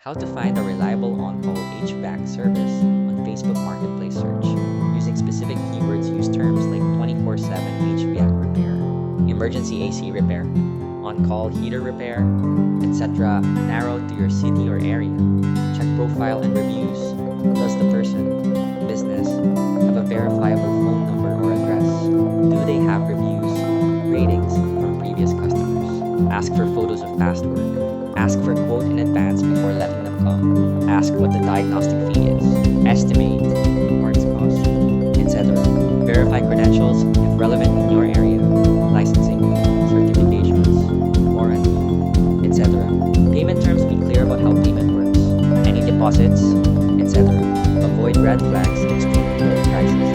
How to find a reliable on-call HVAC service on Facebook Marketplace search. Using specific keywords, use terms like 24/7 HVAC repair, emergency AC repair, on-call heater repair, etc. Narrow to your city or area. Check profile and reviews. Does the person, business, have a verifiable phone number or address? Do they have reviews, ratings from previous customers? Ask for photos of past work. Ask for a quote in advance before letting them come. Ask what the diagnostic fee is. Estimate parts cost, etc. Verify credentials if relevant in your area. Licensing, certifications, warranty, etc. Payment terms, be clear about how payment works. Any deposits, etc. Avoid red flags, extremely low prices.